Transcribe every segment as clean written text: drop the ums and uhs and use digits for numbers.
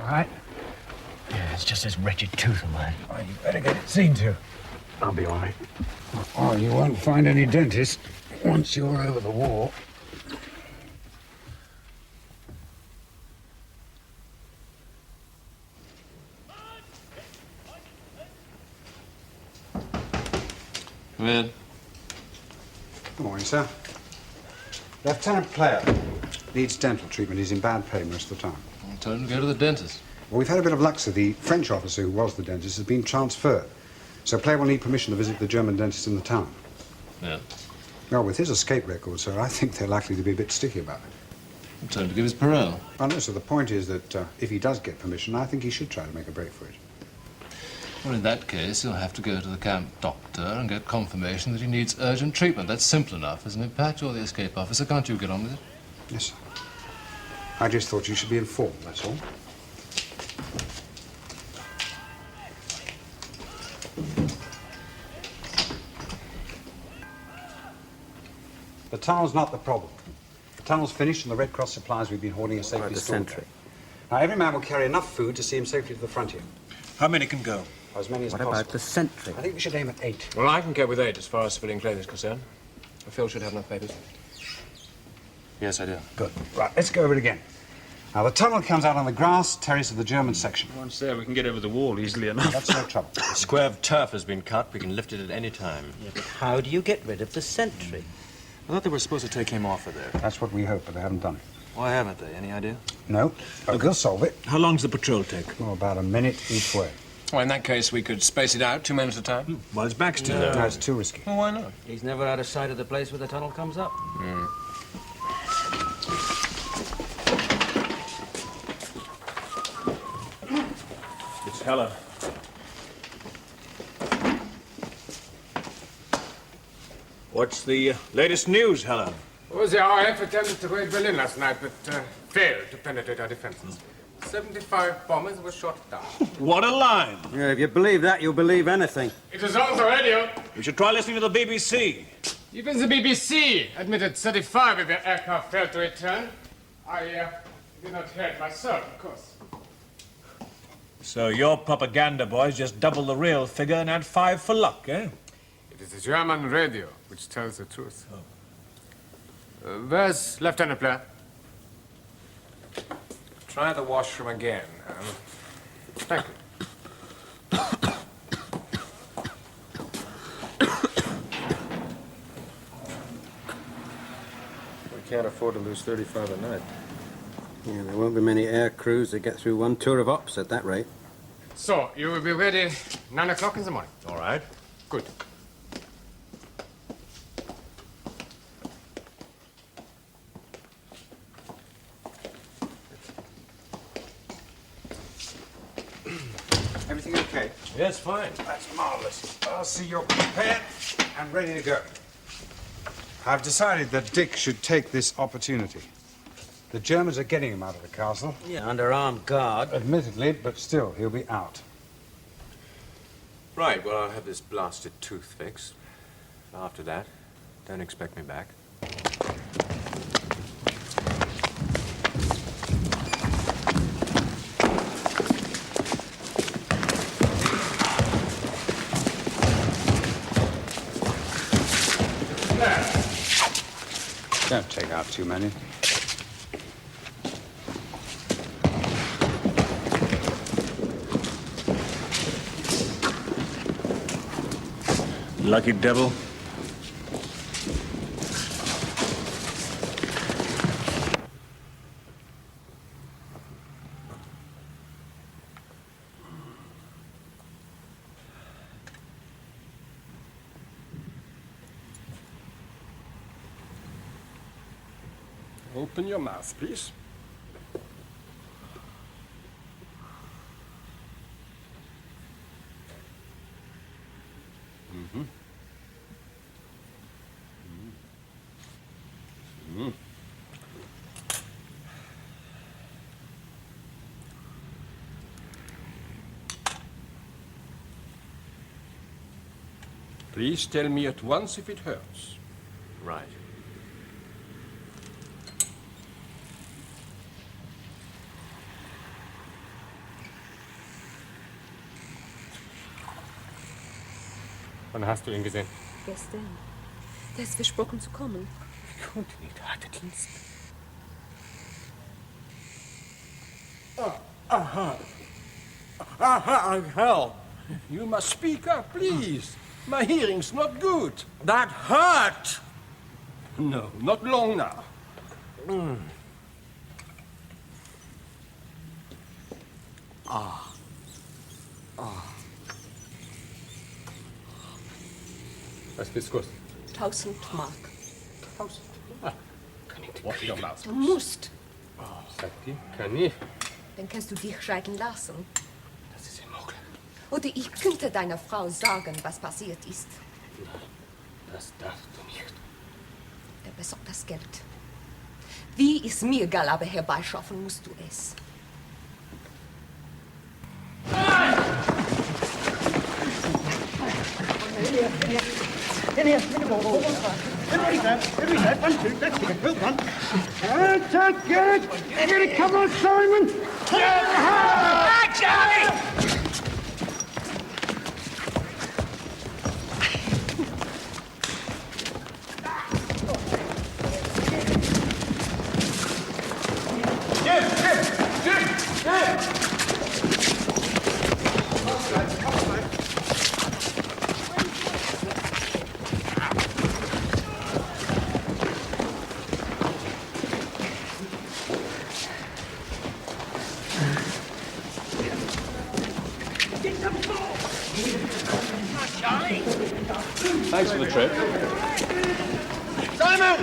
all right? Yeah, it's just this wretched tooth of mine. Oh, you better get it seen to. I'll be all right. Oh, you won't find any dentist once you're over the wall. Come in. Good morning, sir. Lieutenant Player needs dental treatment. He's in bad pain most of the time. I told him to go to the dentist. Well, we've had a bit of luck, sir. The French officer who was the dentist has been transferred. So Player will need permission to visit the German dentist in the town. Yeah. Well, with his escape record, sir, I think they're likely to be a bit sticky about it. I told him to give his parole. Oh, no, sir. The point is that if he does get permission, I think he should try to make a break for it. Well, in that case, he'll have to go to the camp doctor and get confirmation that he needs urgent treatment. That's simple enough, isn't it? Pat, you're the escape officer. Can't you get on with it? Yes, sir. I just thought you should be informed, that's all. The tunnel's not the problem. The tunnel's finished and the Red Cross supplies we've been hoarding are safely stored. Now, every man will carry enough food to see him safely to the frontier. How many can go? As many as What possible. about the sentry? I think we should aim at 8. Well, I can go with 8 as far as civilian clothing is concerned. Phil should have enough papers. Yes, I do. Good. Right, let's go over it again. Now, the tunnel comes out on the grass terrace of the German section. Once there, we can get over the wall easily enough. That's no trouble. The square of turf has been cut. We can lift it at any time. Yeah, but how do you get rid of the sentry? I thought they were supposed to take him off of there. That's what we hope, but they haven't done it. Why haven't they? Any idea? No, but we'll solve it. How long does the patrol take? Oh, about a minute each way. Well, in that case, we could space it out 2 men at a time. Well, it's Baxter. No, it's too risky. Well, why not? He's never out of sight of the place where the tunnel comes up. It's Helen. What's the latest news, Helen? Well, the RAF attempted to raid Berlin last night, but failed to penetrate our defenses. 75 bombers were shot down. What a line! Yeah, if you believe that, you'll believe anything. It was on the radio. We should try listening to the BBC. Even the BBC admitted 35 of their aircraft failed to return. I did not hear it myself, of course. So your propaganda boys just double the real figure and add 5 for luck, eh? It is the German radio which tells the truth. Where's Lieutenant Blair? Try the washroom again. Thank you. We can't afford to lose 35 a night. Yeah, there won't be many air crews that get through one tour of ops at that rate. So, you will be ready 9 o'clock in the morning? All right. Good. Everything okay? Yes, fine. That's marvelous. I'll see you're prepared and ready to go. I've decided that Dick should take this opportunity. The Germans are getting him out of the castle. Yeah, under armed guard. Admittedly, but still, he'll be out. Right, well, I'll have this blasted tooth fixed. After that, don't expect me back. Don't take out too many. Lucky devil. Open your mouth, please. Please tell me at once if it hurts. Right. Wann hast du ihn gesehen? Gestern. Der ist versprochen zu kommen. Ich konnte nicht, hatte Dienst. Hell. You must speak up, please. My hearing's not good. That hurt! No, not long now. Was willst du? 1000 Mark. 1000. Kann ich dich doch lassen? Du musst. Sagt die, kann ich. Dann kannst du dich scheiden lassen. Das ist unmöglich. Oder ich könnte deiner Frau sagen, was passiert ist. Das darfst du nicht. Er besorgt das Geld. Wie ist mir egal, aber herbeischaffen musst du es. Come on, Simon! Charlie! Thanks for the trip. Simon!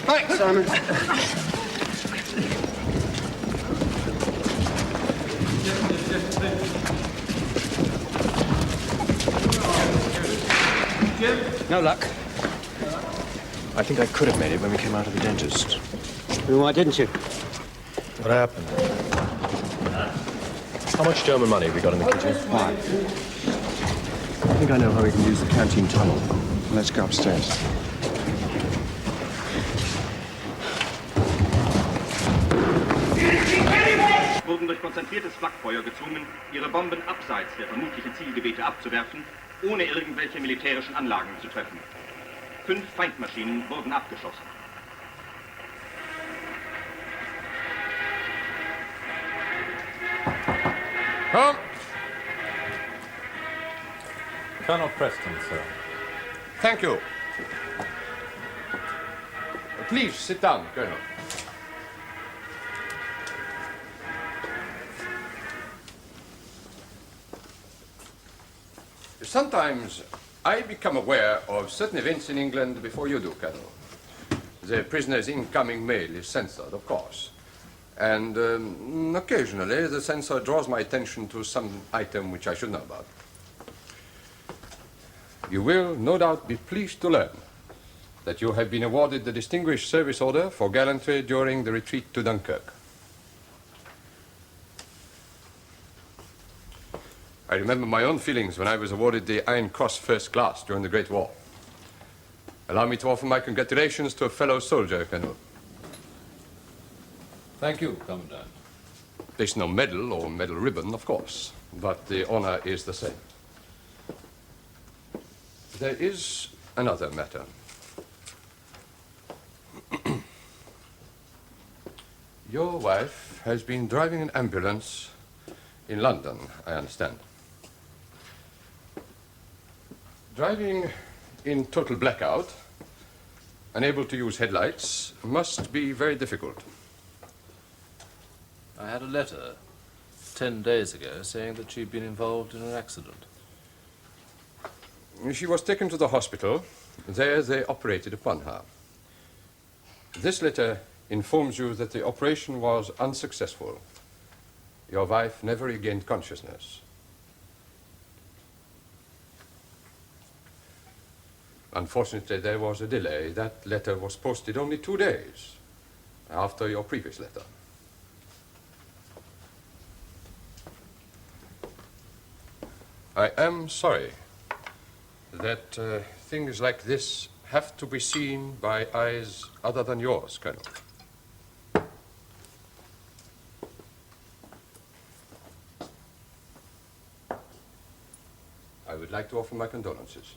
Thanks, Simon. No luck. I think I could have made it when we came out of the dentist. Well, why didn't you? What happened? How much German money have we got in the kitchen? 5. I think I know how we can use the canteen tunnel. Let's go upstairs. Wurden durch konzentriertes Flakfeuer gezwungen, ihre Bomben abseits der vermutlichen Zielgebiete abzuwerfen, ohne irgendwelche militärischen Anlagen zu treffen. 5 Feindmaschinen wurden abgeschossen. Come. Colonel Preston, sir. Thank you. Please, sit down, Colonel. Sometimes I become aware of certain events in England before you do, Colonel. The prisoner's incoming mail is censored, of course. And occasionally the censor draws my attention to some item which I should know about. You will no doubt be pleased to learn that you have been awarded the Distinguished Service Order for gallantry during the retreat to Dunkirk. I remember my own feelings when I was awarded the Iron Cross First Class during the Great War. Allow me to offer my congratulations to a fellow soldier, Colonel. Thank you, Commandant. There's no medal or medal ribbon, of course, but the honor is the same. There is another matter. Your wife has been driving an ambulance in London, I understand. Driving in total blackout, unable to use headlights, must be very difficult. I had a letter 10 days ago saying that she'd been involved in an accident. She was taken to the hospital. There they operated upon her. This letter informs you that the operation was unsuccessful. Your wife never regained consciousness. Unfortunately, there was a delay. That letter was posted only 2 days after your previous letter. I am sorry that things like this have to be seen by eyes other than yours, Colonel. I would like to offer my condolences.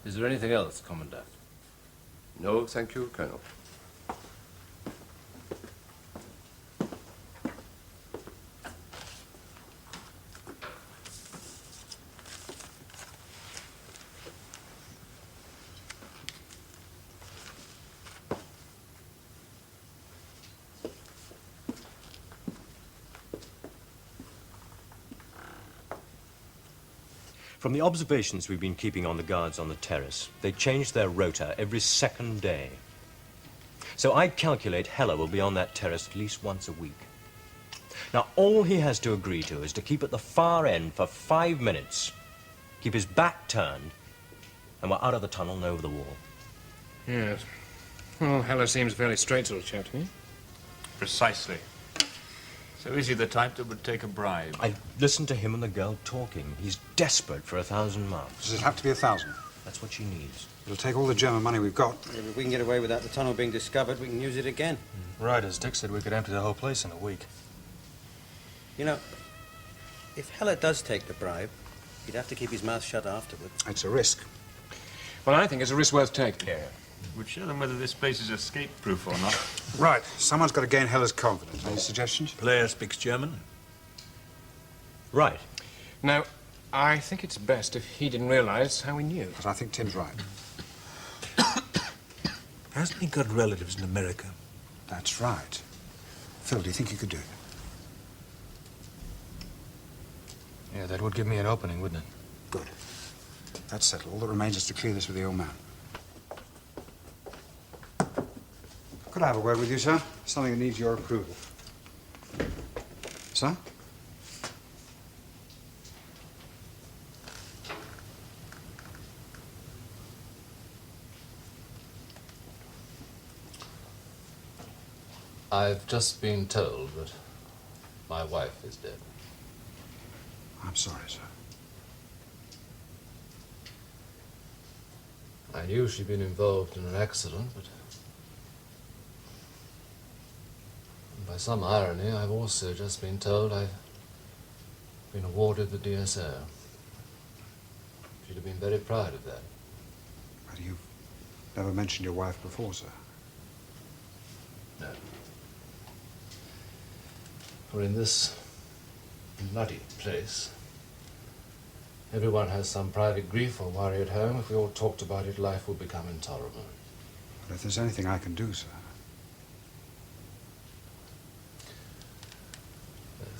Is there anything else, Commandant? No, thank you, Colonel. From the observations we've been keeping on the guards on the terrace, they change their rota every second day. So I calculate Heller will be on that terrace at least once a week. Now, all he has to agree to is to keep at the far end for 5 minutes, keep his back turned, and we're out of the tunnel and over the wall. Yes. Well, Heller seems a fairly straight sort of chap to me. Precisely. So is he the type that would take a bribe? I listened to him and the girl talking. He's desperate for 1,000 marks. Does it have to be 1,000? That's what she needs. It'll take all the German money we've got. If we can get away without the tunnel being discovered, we can use it again. Right, as Dick said, we could empty the whole place in a week. You know, if Heller does take the bribe, he'd have to keep his mouth shut afterward. It's a risk. Well, I think it's a risk worth taking. Yeah. Would show them whether this place is escape-proof or not. Right. Someone's got to gain Heller's confidence. Any suggestions? Player speaks German? Right. Now, I think it's best if he didn't realize how he knew. But I think Tim's right. Hasn't he got relatives in America? That's right. Phil, do you think you could do it? Yeah, that would give me an opening, wouldn't it? Good. That's settled. All that remains is to clear this with the old man. Could I have a word with you, sir? Something that needs your approval. Sir? I've just been told that my wife is dead. I'm sorry, sir. I knew she'd been involved in an accident, but by some irony, I've also just been told I've been awarded the DSO. She'd have been very proud of that. But you've never mentioned your wife before, sir? No. For in this bloody place, everyone has some private grief or worry at home. If we all talked about it, life would become intolerable. But if there's anything I can do, sir...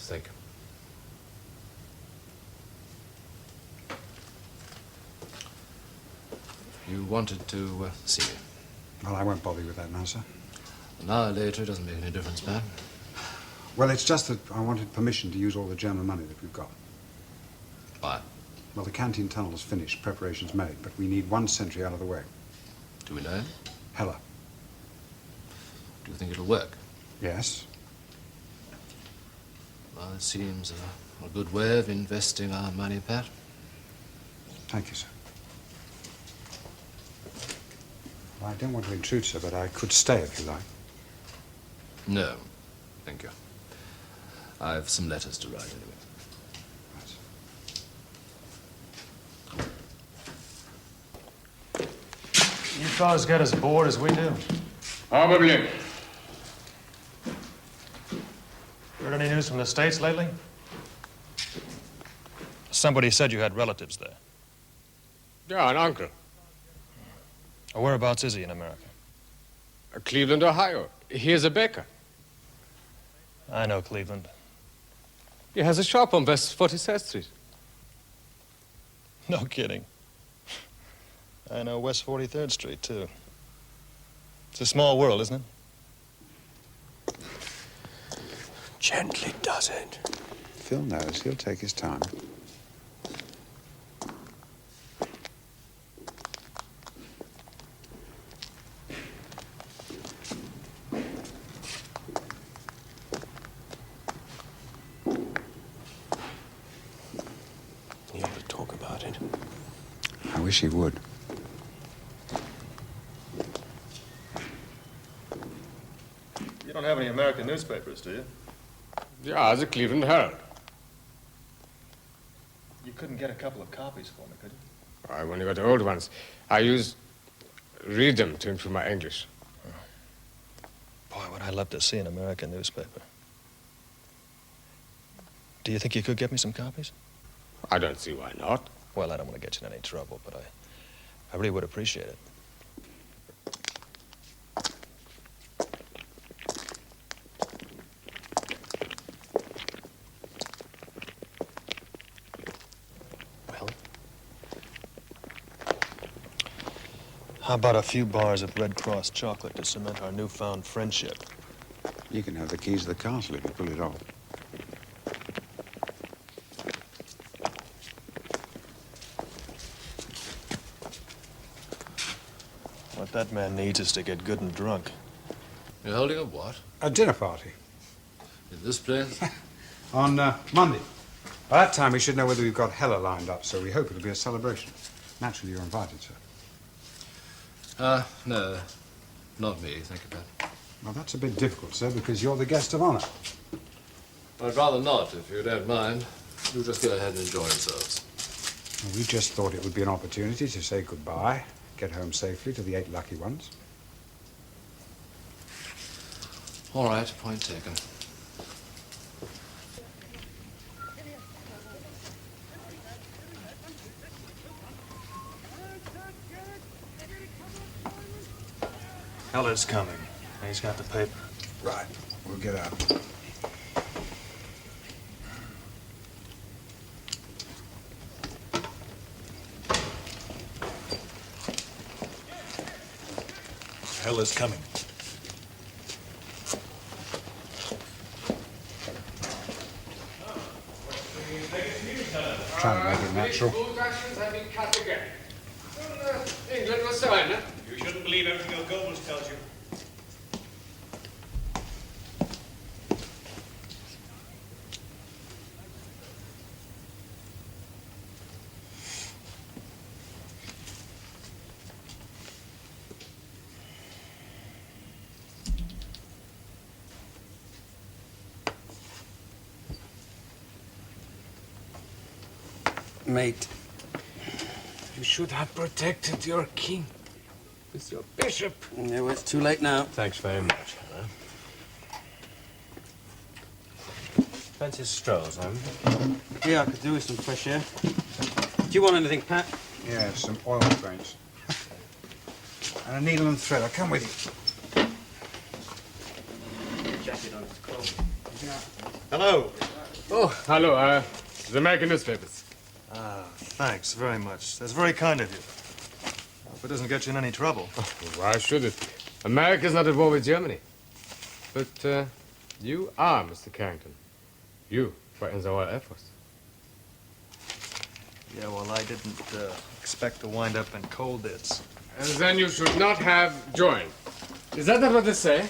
Thank you. You wanted to see me. Well, I won't bother you with that now, sir. An hour later, it doesn't make any difference, man. Well, it's just that I wanted permission to use all the German money that we've got. Why? Well, the canteen tunnel is finished, preparations made, but we need one sentry out of the way. Do we know? Heller. Do you think it'll work? Yes. Well, it seems a good way of investing our money, Pat. Thank you, sir. Well, I don't want to intrude, sir, but I could stay if you like. No, thank you. I've some letters to write anyway. You fellas get as bored as we do. Probably. Heard any news from the States lately? Somebody said you had relatives there. Yeah, an uncle. Whereabouts is he in America? Cleveland, Ohio. He's a baker. I know Cleveland. He has a shop on West 43rd Street. No kidding. I know West 43rd Street, too. It's a small world, isn't it? Gently does it. Phil knows. He'll take his time. He ought to talk about it. I wish he would. You don't have any American newspapers, do you? Yeah, the Cleveland Herald. You couldn't get a couple of copies for me, could you? I've only got the old ones. Read them to improve my English. Boy, would I love to see an American newspaper. Do you think you could get me some copies? I don't see why not. Well, I don't want to get you in any trouble, but I really would appreciate it. Well? How about a few bars of Red Cross chocolate to cement our newfound friendship? You can have the keys to the castle if you pull it off. What that man needs is to get good and drunk. You're holding a what? A dinner party. In this place? On Monday. By that time, we should know whether we've got Hella lined up, so we hope it'll be a celebration. Naturally, you're invited, sir. No. Not me, think about it. Well, that's a bit difficult, sir, because you're the guest of honor. I'd rather not, if you don't mind. You just go ahead and enjoy yourselves. Well, we just thought it would be an opportunity to say goodbye, get home safely to the 8 lucky ones. All right, point taken. Heller's coming. He's got the paper. Right. We'll get out. Heller's coming. Trying to make it natural. Food rations have been cut again. England was silent. You shouldn't believe everything your Goebbels tells you. Mate, you should have protected your king with your bishop. Yeah, well, it's too late now. Thanks very much, Hella. Fancy strolls, huh? Yeah, I could do with some fresh air. Do you want anything, Pat? Yeah, some oil paints. And a needle and thread. I'll come with you. Jacket on, it's cold. Hello. Oh, hello. The American newspapers. Thanks very much. That's very kind of you. Hope it doesn't get you in any trouble. Why should it? America's not at war with Germany. But you are, Mr. Carrington. You were in the Royal Air Force. Yeah, well, I didn't expect to wind up in Colditz. And then you should not have joined. Is that not what they say?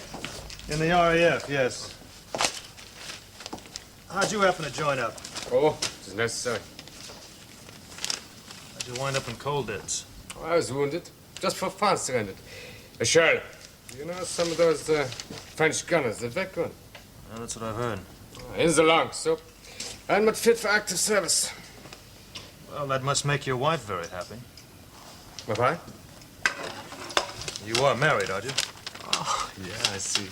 In the RAF, yes. How'd you happen to join up? Oh, it is necessary. How'd you wind up in Colditz? Oh, I was wounded. Just for fun, surrendered. A shell. You know, some of those French gunners, they're very good. Well, that's what I've heard. In the lungs, so I'm not fit for active service. Well, that must make your wife very happy. My wife? You are married, aren't you? Oh, yeah, I see.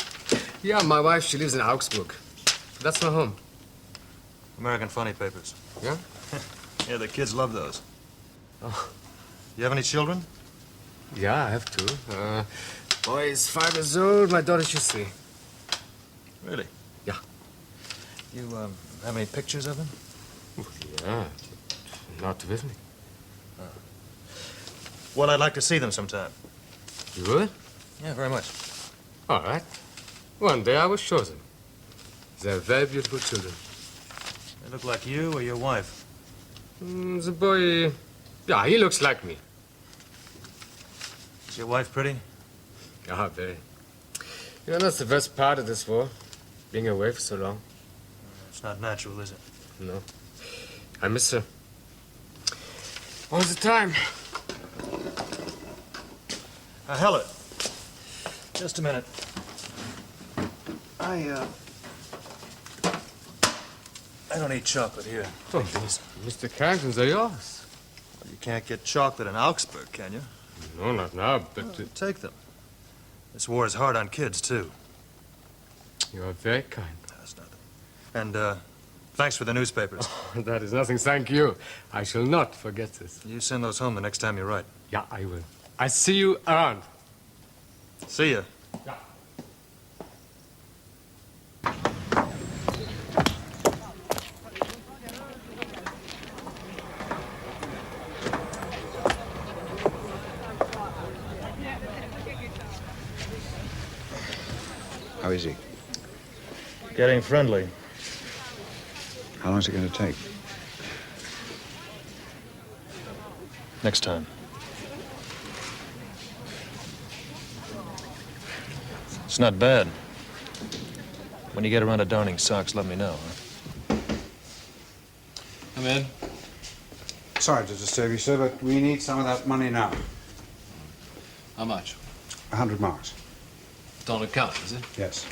Yeah, my wife, she lives in Augsburg. That's my home. American funny papers. Yeah? Yeah, the kids love those. Oh. You have any children? Yeah, I have two. Boy is 5 years old, my daughter, she's 3. Really? Yeah. You, have any pictures of them? Yeah, not with me. Well, I'd like to see them sometime. You would? Yeah, very much. All right. One day I will show them. They're very beautiful children. They look like you or your wife? The boy... Yeah, he looks like me. Is your wife pretty? Yeah, very. You know, that's the worst part of this war. Being away for so long. It's not natural, is it? No. I miss her. All the time. Helen. Just a minute. I don't eat chocolate here. Oh, Mr. Carrington's are yours. Well, you can't get chocolate in Augsburg, can you? No, not now, but... Take them. This war is hard on kids, too. You are very kind. That's nothing. And, thanks for the newspapers. Oh, that is nothing, thank you. I shall not forget this. You send those home the next time you write. Yeah, I will. I see you around. See ya. Yeah. How is he? Getting friendly. How long is it going to take? Next time. It's not bad. When you get around to darning socks, let me know, huh? Come in. Sorry to disturb you, sir, but we need some of that money now. How much? 100 marks. It's on account, is it? Yes.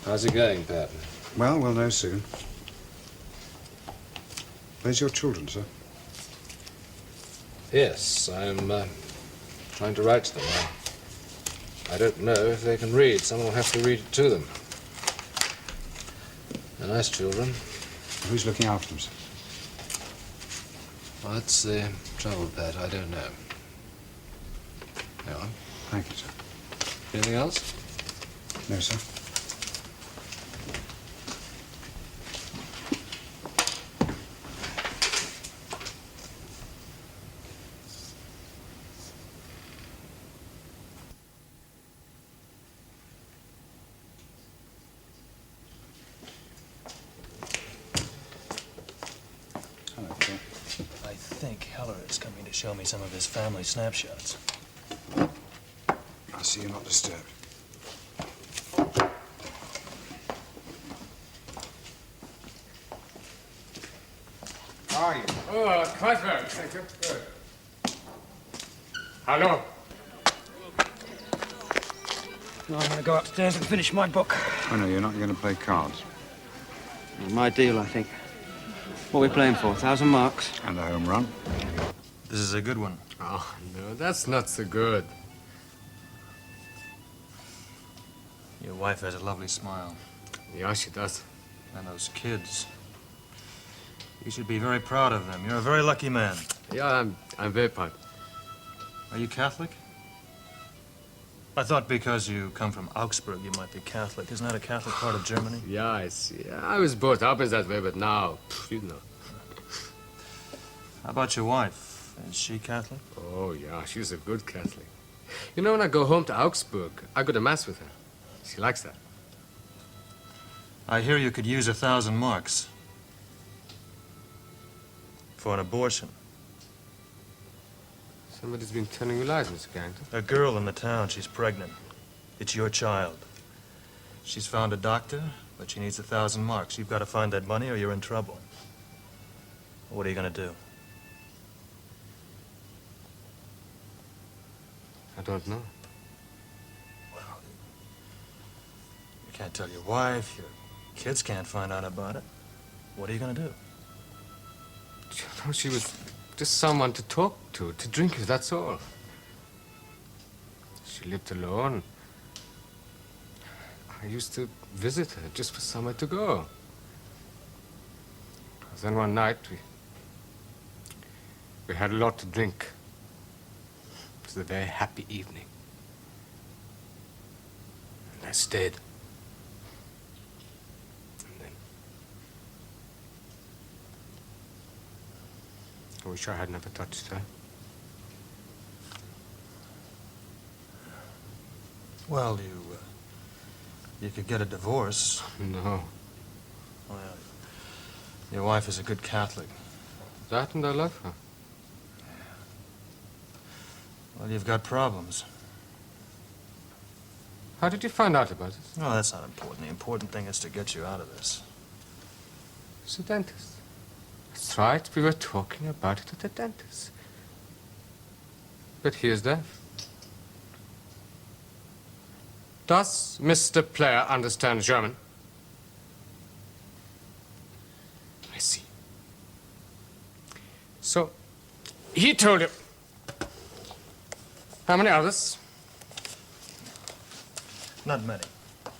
How's it going, Pat? Well, we'll know soon. Where's your children, sir? Yes, I'm trying to write to them. I don't know if they can read. Someone will have to read it to them. They're nice children. Who's looking after them, sir? Well, that's the trouble, Pat. I don't know. Go on. Thank you, sir. Anything else? No, sir. I think Heller is coming to show me some of his family snapshots. I see you're not disturbed. How are you? Oh, quite well, thank you. Good. Hello. No, I'm going to go upstairs and finish my book. Oh, no, you're not going to play cards. My deal, I think. What are we playing for? 1,000 marks? And a home run. This is a good one. Oh, no, that's not so good. Your wife has a lovely smile. Yeah, she does. And those kids. You should be very proud of them. You're a very lucky man. Yeah, I'm very proud. Are you Catholic? I thought because you come from Augsburg, you might be Catholic. Isn't that a Catholic part of Germany? Yeah, I see. I was brought up as that way, but now, you know. How about your wife? Is she Catholic? Oh, yeah, she's a good Catholic. You know, when I go home to Augsburg, I go to Mass with her. She likes that. I hear you could use 1,000 marks. For an abortion. Somebody's been telling you lies, Mr. Carrington. A girl in the town, she's pregnant. It's your child. She's found a doctor, but she needs 1,000 marks. You've got to find that money or you're in trouble. What are you going to do? I don't know. Well, you can't tell your wife, your kids can't find out about it. What are you going to do? You know, she was just someone to talk to drink with, that's all. She lived alone. I used to visit her just for somewhere to go. Then one night, we had a lot to drink. It was a very happy evening. And I stayed. And then I wish I had never touched her. Well, you could get a divorce. No. Well, your wife is a good Catholic. That and I love her. Well, you've got problems. How did you find out about it? No, that's not important. The important thing is to get you out of this. It's the dentist. That's right, we were talking about it at the dentist. But he is deaf. Does Mr. Player understand German? I see. So, he told you. How many others? Not many.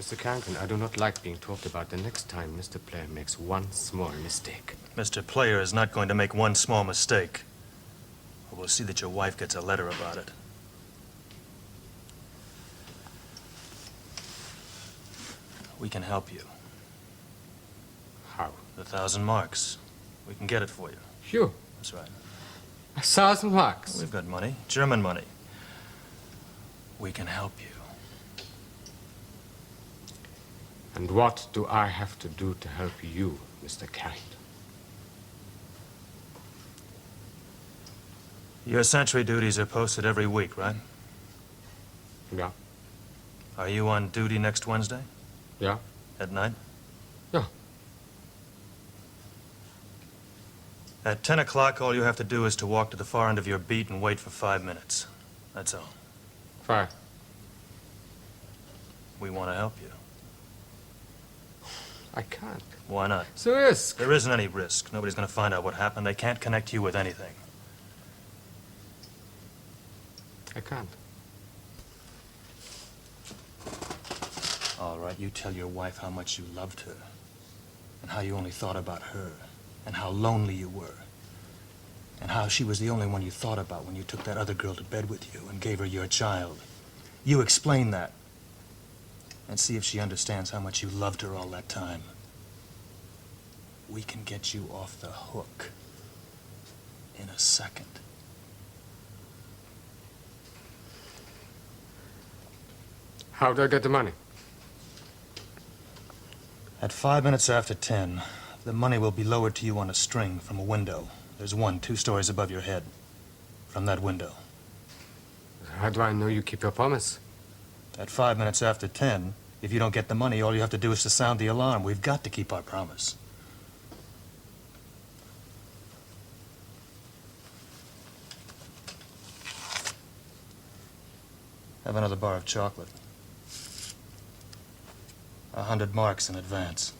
Mr. Carrington, I do not like being talked about the next time Mr. Player makes one small mistake. Mr. Player is not going to make one small mistake. We'll see that your wife gets a letter about it. We can help you. How? 1,000 marks. We can get it for you. You? That's right. 1,000 marks? We've got money. German money. We can help you. And what do I have to do to help you, Mr. Carrington? Your sentry duties are posted every week, right? Yeah. Are you on duty next Wednesday? Yeah. At night? Yeah. At 10 o'clock, all you have to do is to walk to the far end of your beat and wait for 5 minutes. That's all. 5. We want to help you. I can't. Why not? It's a risk. There isn't any risk. Nobody's going to find out what happened. They can't connect you with anything. I can't. All right, you tell your wife how much you loved her, and how you only thought about her, and how lonely you were, and how she was the only one you thought about when you took that other girl to bed with you and gave her your child. You explain that, and see if she understands how much you loved her all that time. We can get you off the hook in a second. How do I get the money? At 5 minutes after 10, the money will be lowered to you on a string from a window. There's one 2 stories above your head. From that window. How do I know you keep your promise? At 5 minutes after 10, if you don't get the money, all you have to do is to sound the alarm. We've got to keep our promise. Have another bar of chocolate. 100 marks in advance.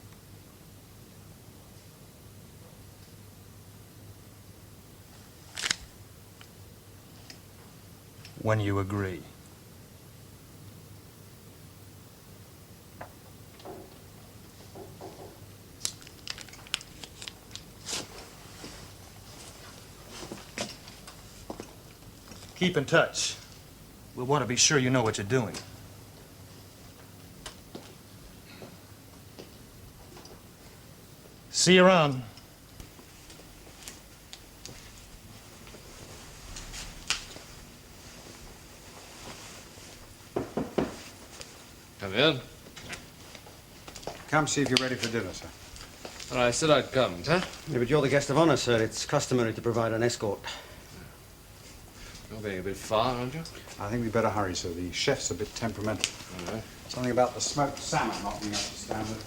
When you agree. Keep in touch. We'll want to be sure you know what you're doing. See you around. Come in. Come see if you're ready for dinner, sir. Well, I said I'd come, sir. Yeah, but you're the guest of honor, sir. It's customary to provide an escort. You're being a bit far, aren't you? I think we better hurry, sir. The chef's a bit temperamental. All right. Something about the smoked salmon not being up to standard.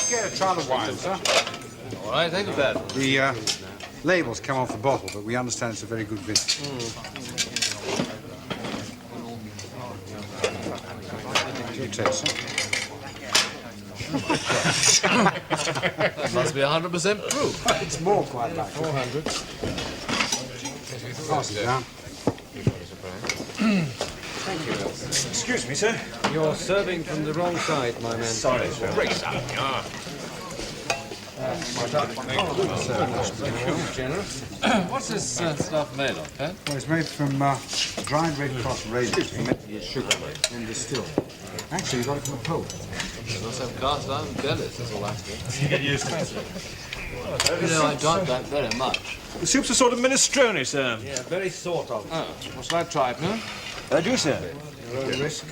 Get a trial of wine, sir. All right, take a bet. The labels come off the bottle, but we understand it's a very good vintage. Do you taste, sir? That must be 100% proof. It's more quite like 400. Pass it down. Thank you. Excuse me, sir. You're serving from the wrong side, my man. Sorry, sir. Great up, What's this stuff made of, Pat? Well, it's made from dried Red Cross raisins fermented with sugar and distilled. Actually, you got it from a Poland. They must have cast iron bellies, that's all I think. You get used to it. You know, I don't that very much. The soup's a sort of minestrone, sir. Yeah, very sort of. Oh, well, shall I try it now? Do, sir. your own risk.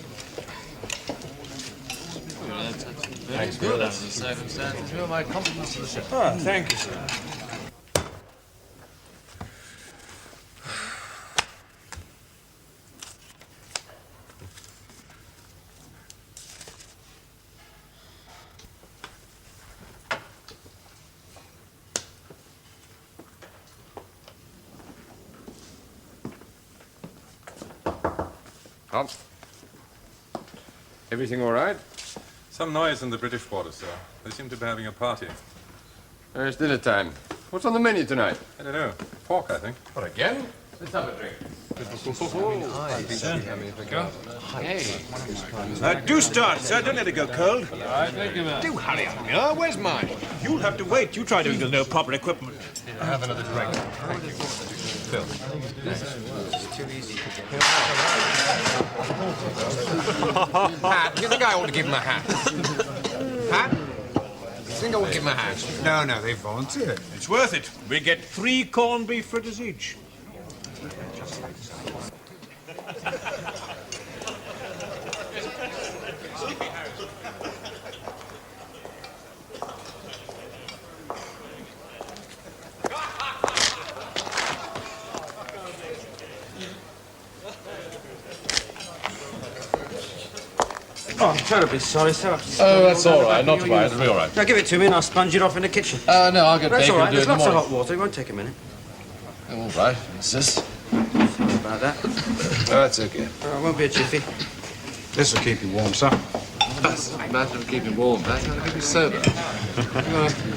Thanks, Bill. That's the circumstances. You're my compliments to the ship. Ah, thank you, sir. Tom? Everything all right? Some noise in the British quarters, sir. They seem to be having a party. It's dinner time. What's on the menu tonight? I don't know. Pork, I think. What, again? Let's have a drink. Do start, sir. Don't let it go cold. Thank you, man. Do hurry up, Muir. Where's mine? You'll have to wait. You try doing with no proper equipment. Have another drink. Thank you. Phil. Hat, you think I ought to give him a hat? Hat? You think I ought to give him a hat? No, they volunteered. It's worth it. We get 3 corned beef fritters each. Oh, I'm terribly sorry, sir. Oh, that's all right. Not to worry. It'll be all right. Now, give it to me and I'll sponge it off in the kitchen. No, I'll get That's bacon all right. to do it There's in the lots of morning. hot water. It won't take a minute. All right. Insist. Sorry about that. Oh, that's okay. It won't be a jiffy. This will keep you warm, sir. That's not a matter of keeping warm. That's going to keep you sober.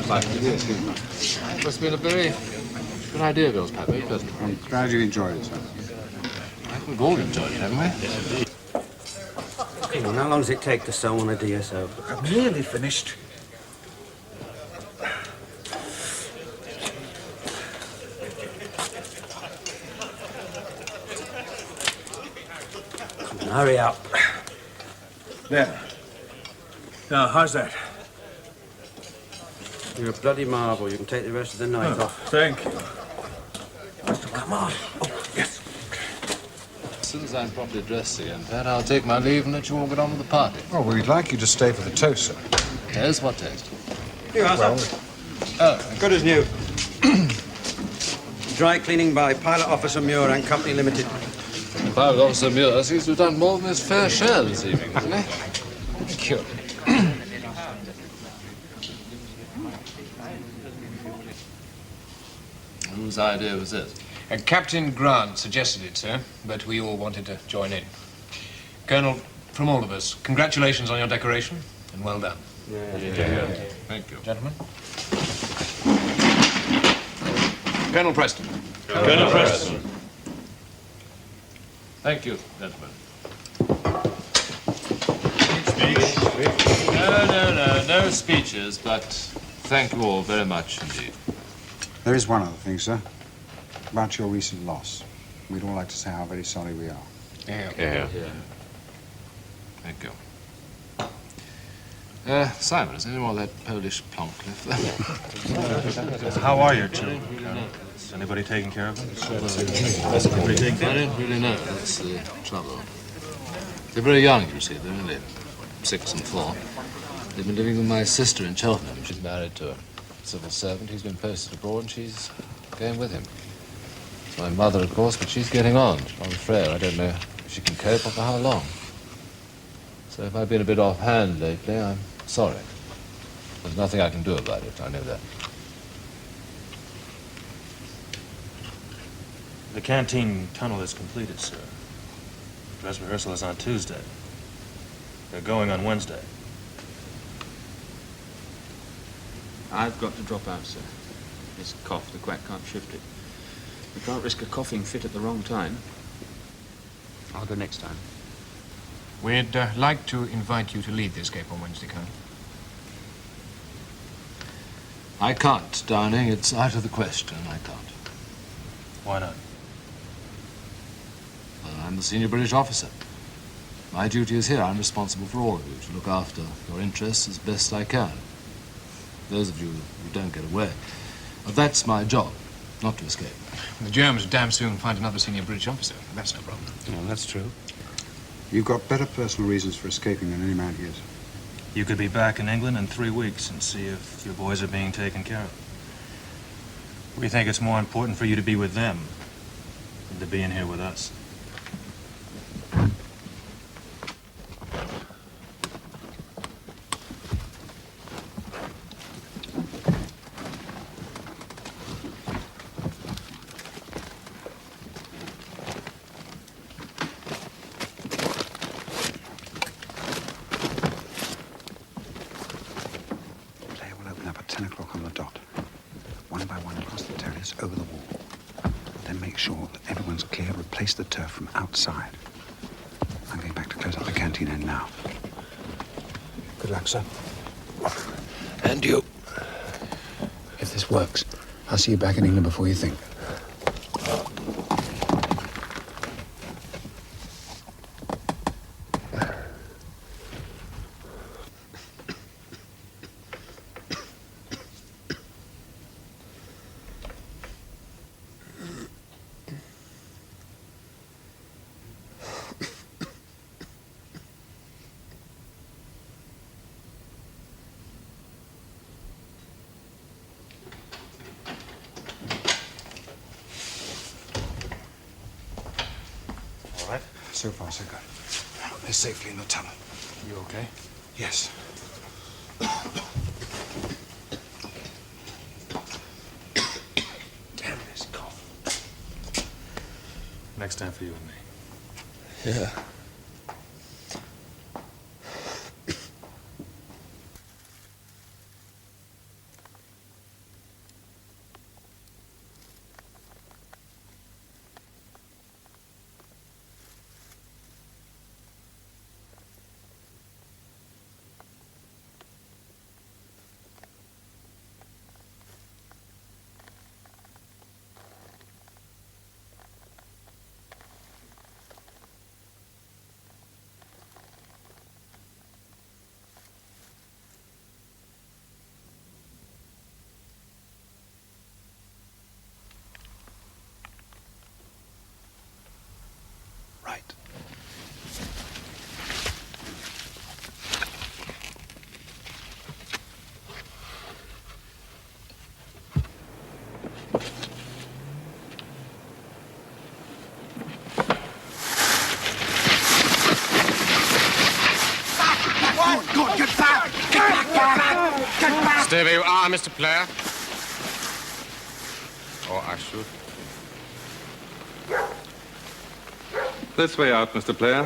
Must have been a very good idea of yours, Pat. Very pleasant. I'm glad you enjoyed it, sir. I think we've all enjoyed it, haven't we? Come on, how long does it take to sew on a DSO? I'm nearly finished. Come on, hurry up. There. Now, how's that? You're a bloody marvel. You can take the rest of the night off. Thank you. Come on. Oh, yes. As soon as I'm properly dressed again, Pat, I'll take my leave and let you all get on with the party. Oh, we'd like you to stay for the toast, sir. Yes, what taste? Here you are, Well, sir. Oh, good as new. Dry cleaning by Pilot Officer Muir and Company Limited. Private Officer Muir seems to have done more than his fair share this evening, hasn't he? Thank you. Whose idea was this? Captain Grant suggested it, sir, but we all wanted to join in. Colonel, from all of us, congratulations on your decoration, and well done. Thank you. Gentlemen. Colonel Preston. Colonel Preston. Thank you, gentlemen. No speeches, but thank you all very much indeed. there is one other thing, sir. About your recent loss. We'd all like to say how very sorry we are. Yeah. Thank you. Simon, is any more of that Polish plonk left there? How are your children, Colonel? Is anybody taking care of them? I don't really know. That's the trouble. They're very young, you see. They're only 6 and 4. They've been living with my sister in Cheltenham. She's married to a civil servant. He's been posted abroad, and she's going with him. It's my mother, of course, but she's getting on. I'm afraid I don't know if she can cope or for how long. So if I've been a bit offhand lately, I'm sorry. There's nothing I can do about it. I know that. The canteen tunnel is completed, sir. Dress rehearsal is on Tuesday. They're going on Wednesday. I've got to drop out, sir. This cough, the quack can't shift it. We can't risk a coughing fit at the wrong time. I'll go next time. We'd like to invite you to lead the escape on Wednesday, Colonel. I can't, darling. It's out of the question. I can't. Why not? Well, I'm the senior British officer. My duty is here. I'm responsible for all of you, to look after your interests as best I can. Those of you who don't get away. But that's my job, not to escape. The Germans damn soon find another senior British officer. That's no problem. Yeah, that's true. You've got better personal reasons for escaping than any man here's. You could be back in England in 3 weeks and see if your boys are being taken care of. We think it's more important for you to be with them than to be in here with us. Player will open up at 10 o'clock on the dot. One by one across the terrace, over the wall. Then make sure that everyone's clear. Replace the turf from outside. I'm going back to close up the canteen end now. Good luck, sir. And you. If this works, I'll see you back in England before you think. So far, so good. They're safely in the tunnel. You okay? Yes. Damn this cough. Next time for you and me. Yeah. Right. Good, get back! Get back, get back! Get back! Stay where you are, Mr. Player. Or I should. This way out, Mr. Player.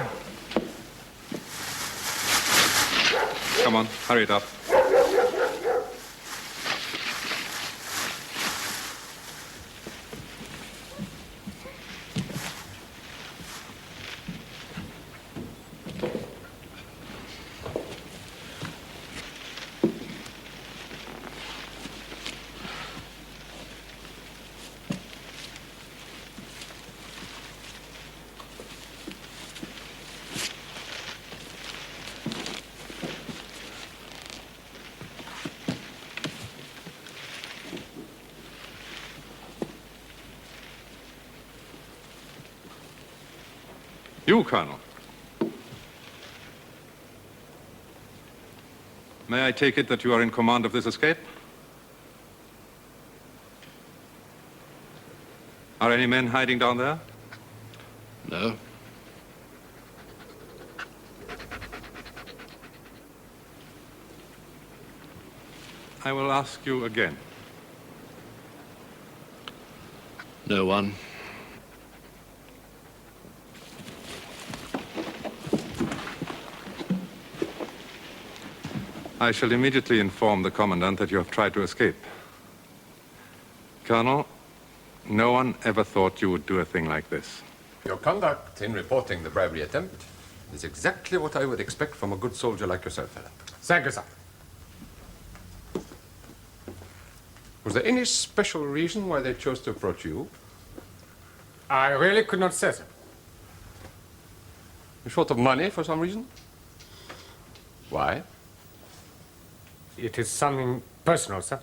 Come on, hurry it up. You, Colonel. May I take it that you are in command of this escape? Are any men hiding down there? No. I will ask you again. No one. I shall immediately inform the Commandant that you have tried to escape. Colonel, no one ever thought you would do a thing like this. Your conduct in reporting the bribery attempt is exactly what I would expect from a good soldier like yourself, Philip. Thank you, sir. Was there any special reason why they chose to approach you? I really could not say so. You're short of money for some reason? Why? It is something personal, sir.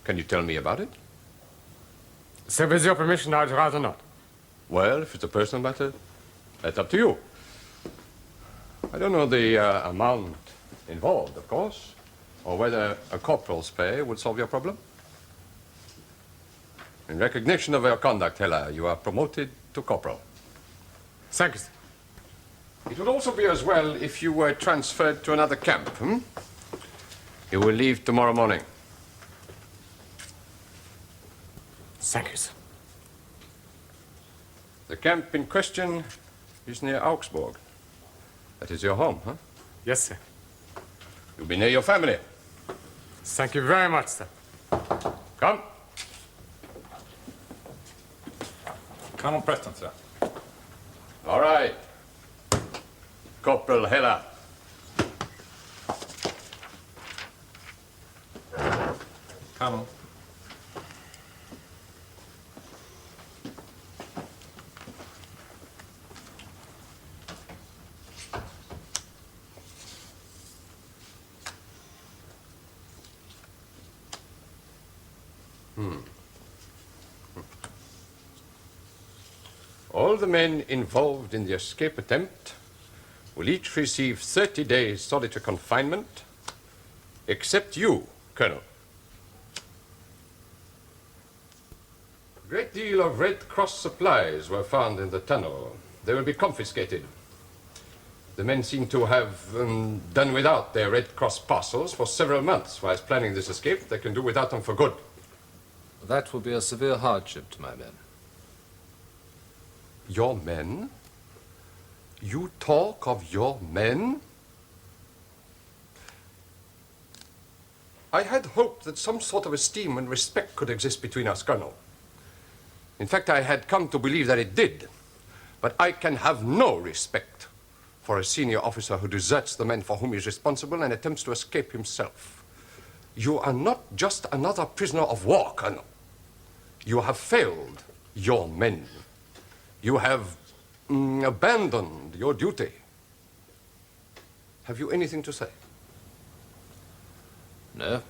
Can you tell me about it? Sir, with your permission, I'd rather not. Well, if it's a personal matter, that's up to you. I don't know the amount involved, of course, or whether a corporal's pay would solve your problem. In recognition of your conduct, Hella, you are promoted to corporal. Thank you, sir. It would also be as well if you were transferred to another camp, You will leave tomorrow morning. Thank you, sir. The camp in question is near Augsburg. That is your home, huh? Yes, sir. You'll be near your family. Thank you very much, sir. Come. Colonel Preston, sir. All right. Corporal Heller. Colonel. All the men involved in the escape attempt will each receive 30 days solitary confinement, except you, Colonel. A great deal of Red Cross supplies were found in the tunnel. They will be confiscated. The men seem to have done without their Red Cross parcels for several months. Whilst planning this escape, they can do without them for good. That will be a severe hardship to my men. Your men? You talk of your men? I had hoped that some sort of esteem and respect could exist between us, Colonel. In fact, I had come to believe that it did. But I can have no respect for a senior officer who deserts the men for whom he is responsible and attempts to escape himself. You are not just another prisoner of war, Colonel. You have failed your men. You have abandoned your duty. Have you anything to say? No.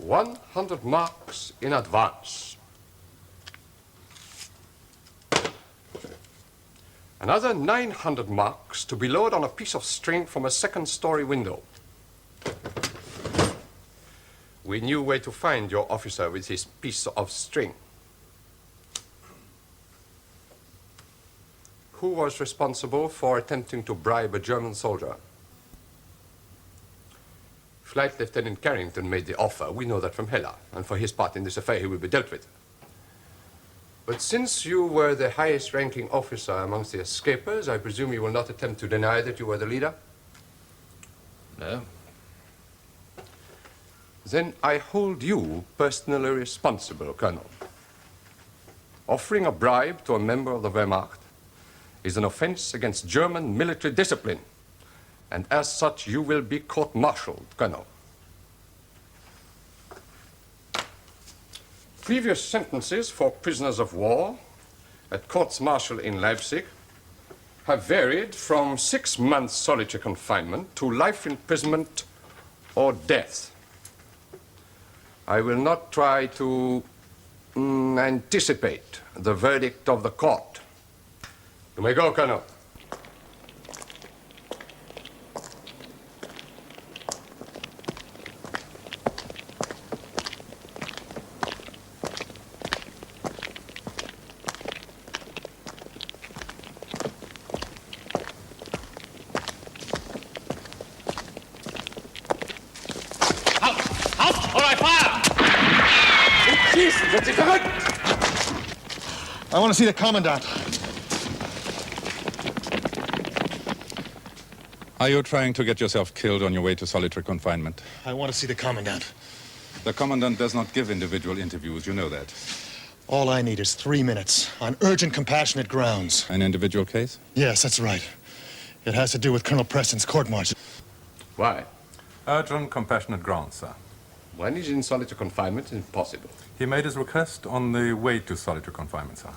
$100 marks in advance. Another 900 marks to be lowered on a piece of string from a second-story window. We knew where to find your officer with his piece of string. Who was responsible for attempting to bribe a German soldier? Flight Lieutenant Carrington made the offer. We know that from Hella. And for his part in this affair, he will be dealt with. But since you were the highest-ranking officer amongst the escapers, I presume you will not attempt to deny that you were the leader? No. Then I hold you personally responsible, Colonel. Offering a bribe to a member of the Wehrmacht is an offense against German military discipline. And as such, you will be court-martialed, Colonel. Previous sentences for prisoners of war at courts-martial in Leipzig have varied from 6 months solitary confinement to life imprisonment or death. I will not try to anticipate the verdict of the court. You may go, Colonel. I want to see the Commandant. Are you trying to get yourself killed on your way to solitary confinement? I want to see the Commandant. The Commandant does not give individual interviews, you know that. All I need is 3 minutes on urgent, compassionate grounds. An individual case? Yes, that's right. It has to do with Colonel Preston's court-martial. Why? Urgent, compassionate grounds, sir. When he's in solitary confinement, it's impossible. He made his request on the way to solitary confinement, sir.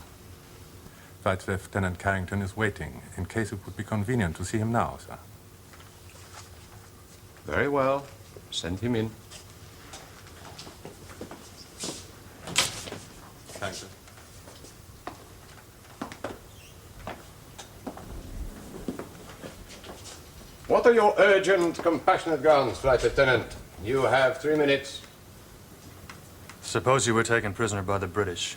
Flight Lieutenant Carrington is waiting, in case it would be convenient to see him now, sir. Very well. Send him in. What are your urgent, compassionate grounds, Flight Lieutenant? You have 3 minutes. Suppose you were taken prisoner by the British.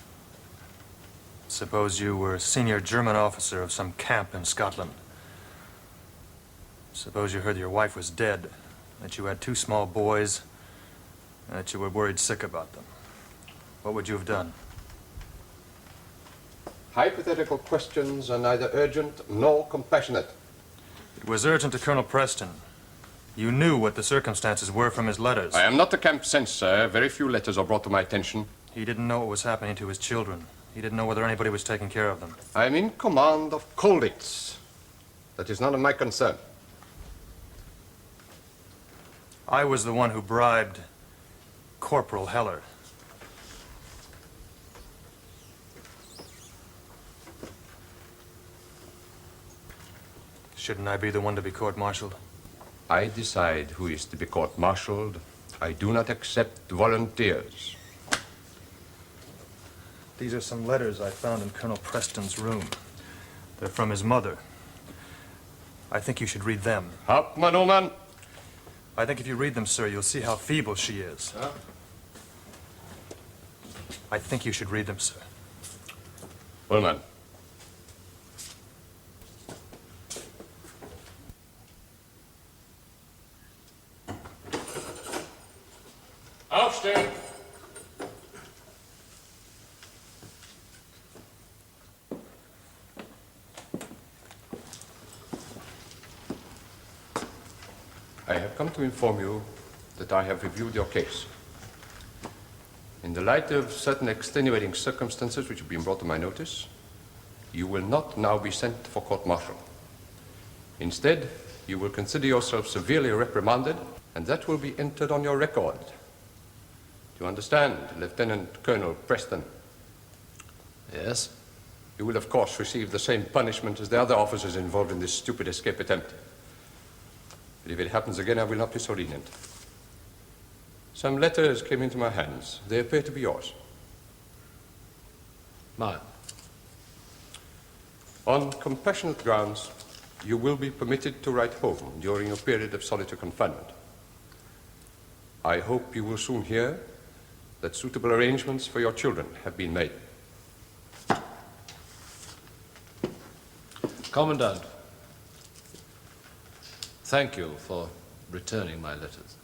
Suppose you were a senior German officer of some camp in Scotland. Suppose you heard your wife was dead, that you had 2 small boys, and that you were worried sick about them. What would you have done? Hypothetical questions are neither urgent nor compassionate. It was urgent to Colonel Preston. You knew what the circumstances were from his letters. I am not the camp censor. Very few letters are brought to my attention. He didn't know what was happening to his children. He didn't know whether anybody was taking care of them. I am in command of Colditz. That is none of my concern. I was the one who bribed Corporal Heller. Shouldn't I be the one to be court-martialed? I decide who is to be court-martialed. I do not accept volunteers. These are some letters I found in Colonel Preston's room. They're from his mother. I think you should read them. Hauptmann Ullmann. I think if you read them, sir, you'll see how feeble she is. Huh? I think you should read them, sir. Ullmann. Aufstehen! I have come to inform you that I have reviewed your case. In the light of certain extenuating circumstances which have been brought to my notice, you will not now be sent for court-martial. Instead, you will consider yourself severely reprimanded, and that will be entered on your record. Do you understand, Lieutenant Colonel Preston? Yes. You will, of course, receive the same punishment as the other officers involved in this stupid escape attempt. But if it happens again, I will not be so lenient. Some letters came into my hands. They appear to be yours. Mine. On compassionate grounds, you will be permitted to write home during your period of solitary confinement. I hope you will soon hear that suitable arrangements for your children have been made. Commandant, thank you for returning my letters.